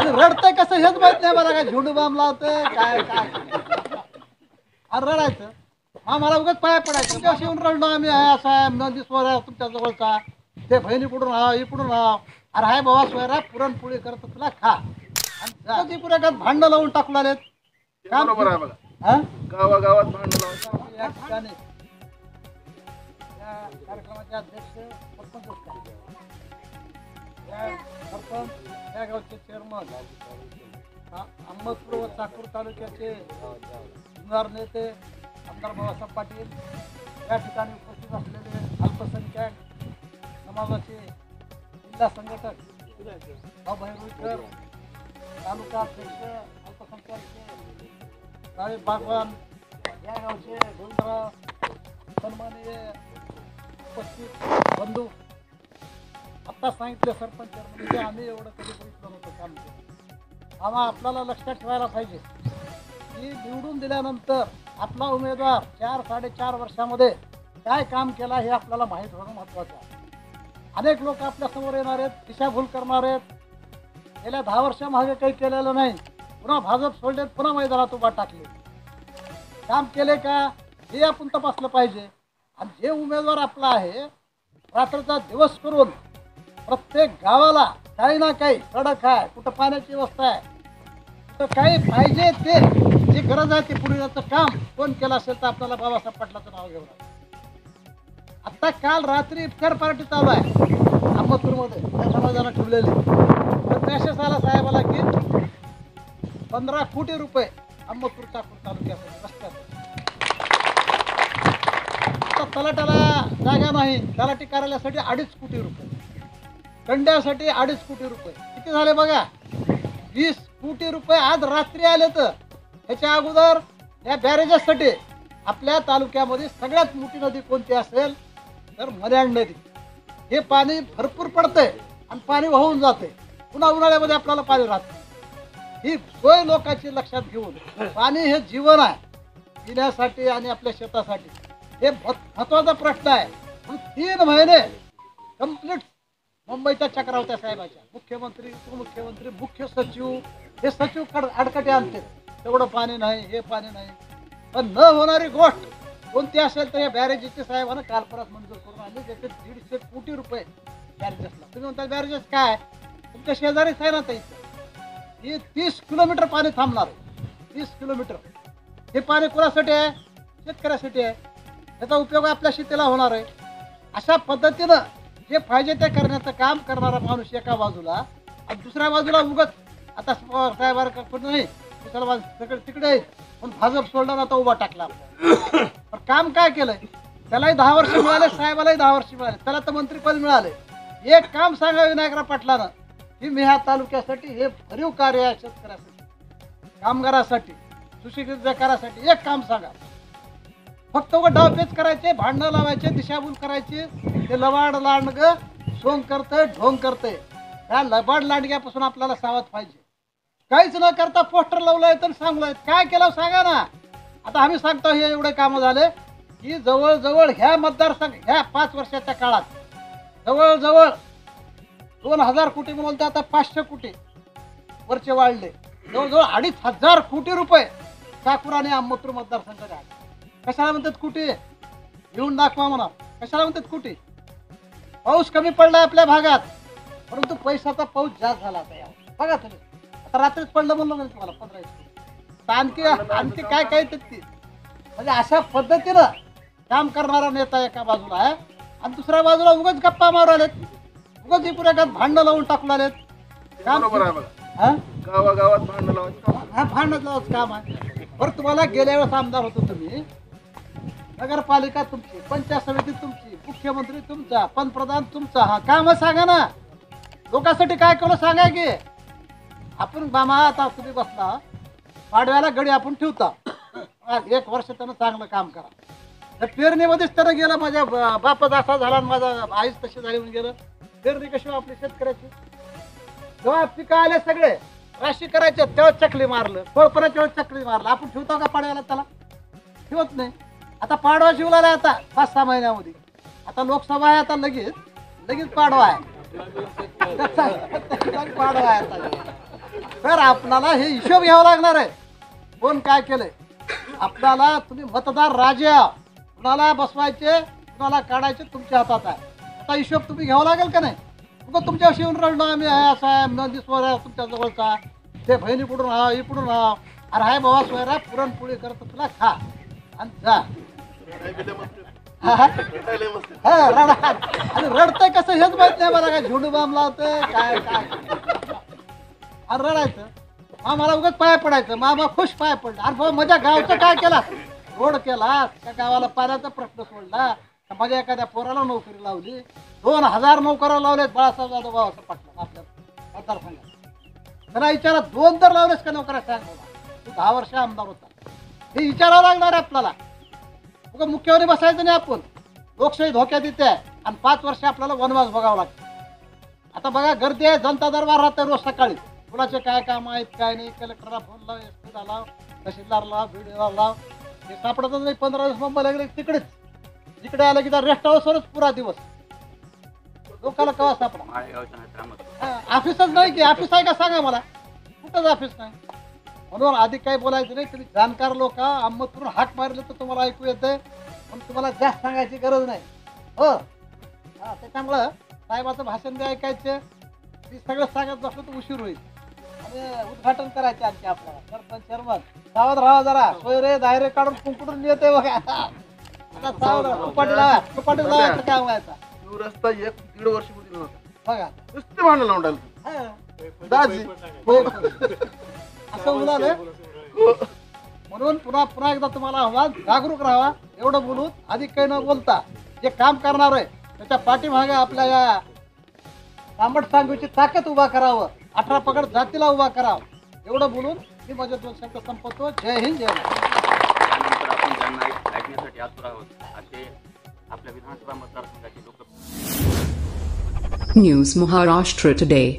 आणि रडतंय कसं हेच माहित नाही मला. काय झुंड बाम लावतंय काय काय आणि रडायचं. हा मला उगाच पाया पडायचं. तुमच्याशी येऊन रडलो आम्ही. आहे असं आहे नदी स्वरा तुमच्या जवळचा ते बहिणीकडून हा इकडून हा. अरे हाय बाबा स्वरा पुरणपोळी करत तुला खा. आणि ती पुऱ्या भांडण लावून टाकून आलेत. बरोबर आहे बघा. गावागावात भांडण लावून या ठिकाणी या कार्यक्रमाचे अध्यक्ष सरपंच या गावचे चेअरमन अहमदपूर व चाकूर तालुक्याचे जुन्नर नेते आमदार बाबासाहेब पाटील, या ठिकाणी उपस्थित असलेले अल्पसंख्याक समाजाचे जिल्हा संघटक भैरवीकर, तालुका अध्यक्ष अल्पसंख्याकचे साहेब बागवान, या गावचे गोविंदराव, सन्माननीय उपस्थित बंधू. आत्ता सांगितलं सरपंच म्हणजे आम्ही एवढं कधी बघितलं नव्हतं काम केलं. आम्हा आपल्याला लक्षात ठेवायला पाहिजे की निवडून दिल्यानंतर आपला उमेदवार 4-4.5 वर्षामध्ये काय काम केला हे आपल्याला माहीत होणं महत्त्वाचं आहे. अनेक लोक आपल्यासमोर येणार आहेत, दिशाभूल करणार आहेत. गेल्या 10 वर्षामागे काही केलेलं नाही, पुन्हा भाजप सोडले, पुन्हा मैदानात उभा टाकले. काम केले का हे आपण तपासलं पाहिजे. आणि जे उमेदवार आपला आहे रात्रीचा दिवस करून प्रत्येक गावाला काही ना काही सडक आहे, कुठं पाण्याची व्यवस्था आहे, कुठं काही पाहिजे ते जी गरज आहे ते पुरवण्याचं काम कोण केलं असेल तर आपल्याला बाबासाहेब पाटलाचं नाव घेऊन. आत्ता काल रात्री इफ्तार पार्टी चालू आहे अहमदपूरमध्ये त्या समाजानं ठेवलेली. तर मेसेज आला साहेबाला की 15 कोटी रुपये अहमदपूर चाकूर तालुक्यात रस्त्यात. आता तलाट्याला जागा नाही, तलाठी कार्यालयासाठी 2.5 कोटी रुपये, कंड्यासाठी 2.5 कोटी रुपये. किती झाले बघा, 20 कोटी रुपये आज रात्री आले. तर ह्याच्या अगोदर या बॅरेजेससाठी आपल्या तालुक्यामध्ये सगळ्यात मोठी नदी कोणती असेल तर मल्याण नदी. हे पाणी भरपूर पडतंय आणि पाणी वाहून जाते. पुन्हा उन्हाळ्यामध्ये आपल्याला पाणी राहतं. ही सोय लोकांची लक्षात घेऊन, पाणी हे जीवन आहे पिण्यासाठी आणि आपल्या शेतासाठी. हे महत्वाचा प्रश्न आहे. म्हणून 3 महिने कंप्लीट मुंबईच्या चक्रा होत्या साहेबाच्या. मुख्यमंत्री, उपमुख्यमंत्री, मुख्य सचिव, हे सचिव अडकटे आणते. तेवढं पाणी नाही, हे पाणी नाही. पण न होणारी गोष्ट कोणती असेल तर या बॅरेजेसचे साहेबांना काल परत मंजूर करून आणले. त्याचे 150 कोटी रुपये बॅरेजेसला. तुम्ही म्हणता बॅरेजेस काय, तुमच्या शेजारीच आहे ना ताई. हे 30 किलोमीटर पाणी थांबणार आहे. 30 किलोमीटर. हे पाणी कोणासाठी आहे, शेतकऱ्यासाठी आहे. त्याचा उपयोग आपल्या शेतीला होणार आहे. अशा पद्धतीनं जे पाहिजे ते करण्याचं काम करणारा माणूस एका बाजूला आणि दुसऱ्या बाजूला उगत आता साहेबांकडे नाही, दुसऱ्या बाजू सगळं तिकडे आहे. पण भाजप सोडला आता उभा टाकला. पण काम काय केलंय, त्यालाही 10 वर्ष मिळाले, साहेबालाही 10 वर्ष मिळाले, त्याला तर मंत्रीपद मिळाले. एक काम सांगा विनायकराव पाटलानं की मी ह्या तालुक्यासाठी हे भरीव कार्य आहे, शेतकऱ्यासाठी, कामगारासाठी, सुशिक्षित बेकारासाठी एक काम सांगा. फक्त डावपेच करायचे, भांडणं लावायचे, दिशाभूल करायची. ते लबाड लांडग सोंग करतंय, ढोंग करतंय. त्या लबाड लांडग्यापासून आपल्याला सावध पाहिजे. काहीच न करता पोस्टर लावलंय तर सांगलंय, काय केलं सांगा ना. आता आम्ही सांगतो हे एवढे कामं झाले की जवळजवळ ह्या मतदारसंघ ह्या 5 वर्षाच्या काळात जवळजवळ 2000 कोटी म्हणून आता 500 कोटी वरचे वाढले. जवळजवळ 2500 कोटी रुपये चाकूर आणि अहमदपूर मतदारसंघाचे आले. कशाला म्हणतात कुठे येऊन दाखवा म्हणा. कशाला म्हणतात कुठे. पाऊस कमी पडलाय आपल्या भागात, परंतु पैशाचा पाऊस जास्त झाला आता यावर बघा तुम्ही. आता रात्रीच पडलं म्हणलं नाही तुम्हाला 15 आणखी काय काय ती. म्हणजे अशा पद्धतीनं काम करणारा नेता एका बाजूला आहे आणि दुसऱ्या बाजूला उगाच गप्पा मारू आलेत, उगाच ही पुऱ्या भांडणं लावून टाकून आलेत. गावागावात भांडण लावायचं. हा भांडण लावायचं काम आहे. बरं तुम्हाला गेल्या वेळेस आमदार होतो तुम्ही, नगरपालिका तुमची, पंचायत समिती तुमची, मुख्यमंत्री तुमचा, पंतप्रधान तुमचा. हा काम सांगा ना लोकांसाठी काय केलं सांगा की. आपण बामा आता तुम्ही बसला पाडव्याला गडी आपण ठेवता. 1 वर्ष त्यानं चांगलं काम करा. त्या पेरणीमध्येच त्यानं गेलं, माझ्या बापच असा झाला आणि माझा आईच तशी झाली म्हणून गेलं. पेरणी कशी आपली शेतकऱ्याची. जेव्हा पिकं आले सगळे राशी करायचे तेव्हा चकली मारलं, फळपणाच्या वेळेस चकली मारलं. आपण ठेवतो का पाडव्याला, त्याला ठेवत नाही. आता पाडवा शिवला आता 5-6 महिन्यामध्ये. आता लोकसभा आहे, आता लगेच पाडवा आहे. पाडवा आहे आता. तर आपल्याला हे हिशोब घ्यावा लागणार आहे. कोण काय केलंय आपल्याला. तुम्ही मतदार राजा, कुणाला बसवायचे कुणाला काढायचे तुमच्या हातात आहे. आता हिशोब तुम्ही घ्यावा लागेल का नाही. मग तुमच्याशी येऊन रडलो आम्ही आहे असा आहे नंदीश्वर आहे तुमच्या जवळचा, ते बहिणी पुढून हा ही पुढून हा. अरे हाय बाबा सोयरा पुरणपोळी करत तुला खा आणि जा. रडा आणि रडतंय कसं हेच माहित नाही मला. काय झुंडू बाम लावतंय काय काय आणि रडायचं. मला उगाच पाया पडायचं. मामा खुश पाया पडला. अरे भाऊ माझ्या गावचं काय केला, रोड केला, त्या गावाला पाण्याचा प्रश्न सोडला, माझ्या एखाद्या पोराला नोकरी लावली, 2000 नोकऱ्या लावलेत बाळासाहेब जाधव भावाचं पाटला आपल्या मतदारसंघात. त्यांना विचारा 2 तर लावलेस का नोकऱ्या सांग बाबा. तू 10 वर्ष आमदार होता. हे विचारावं लागणार आहे आपल्याला. उगा मुख्यवरी बसायचं नाही आपण. लोकशाही धोक्यात येते आणि 5 वर्ष आपल्याला वनवास बघावं लागतं. आता बघा गर्दी आहे, जनता दरबार राहते रोज सकाळी. कुणाचे काय काम आहेत काय नाही. कलेक्टरला फोन लाव, एसपीला लाव, तहसीलदार लाव, बीडीओला लाव. हे सापडतच नाही. 15 दिवस मुंबईला गेले तिकडेच. इकडे आलं की रेस्ट हाऊसवरच पुरा दिवस. लोकांना कवा सापडा. ऑफिसच नाही की. ऑफिस आहे का सांगा मला. कुठंच ऑफिस नाही. म्हणून आधी काही बोलायचं नाही. तुम्ही जाणकार लोक आम्ही करून हाक मारले तर तुम्हाला ऐकू येतंय. पण तुम्हाला जास्त सांगायची गरज नाही. हो हा त्याच्यामुळं साहेबाचं भाषण बी ऐकायचं. ती सगळं सांगत बसलं तर उशीर होईल. आणि उद्घाटन करायचे आणखी आपल्याला. सरपंच चेअरमन सावध राहा जरा. सोयरे दायरे काढून कुंकुडून येते बघा. आता सावध तुपाटी लावा. तुपाटी लावायचं काय व्हायचा. रस्ता 1-1.5 वर्ष होती बघा नुसते भांडण लावून टाकलं दाजी. असं म्हणाले. म्हणून पुन्हा एकदा तुम्हाला आव्हान, जागरूक राहावा. एवढं बोलून अधिक काही न बोलता जे काम करणार आहे त्याच्या पाठीमागे आपल्या या तांबट सांगूची ताकद उभा करावं. 18 पगड जातीला उभा करावं. एवढं बोलून मी माझे 2 शब्द संपवतो. जय हिंद जय महाराष्ट्र. त्यानंतर आपण ज्यांना ऐकण्यासाठी आतुर आहोत असे आपल्या विधानसभा मतदारसंघाचे लोक. News Maharashtra Today.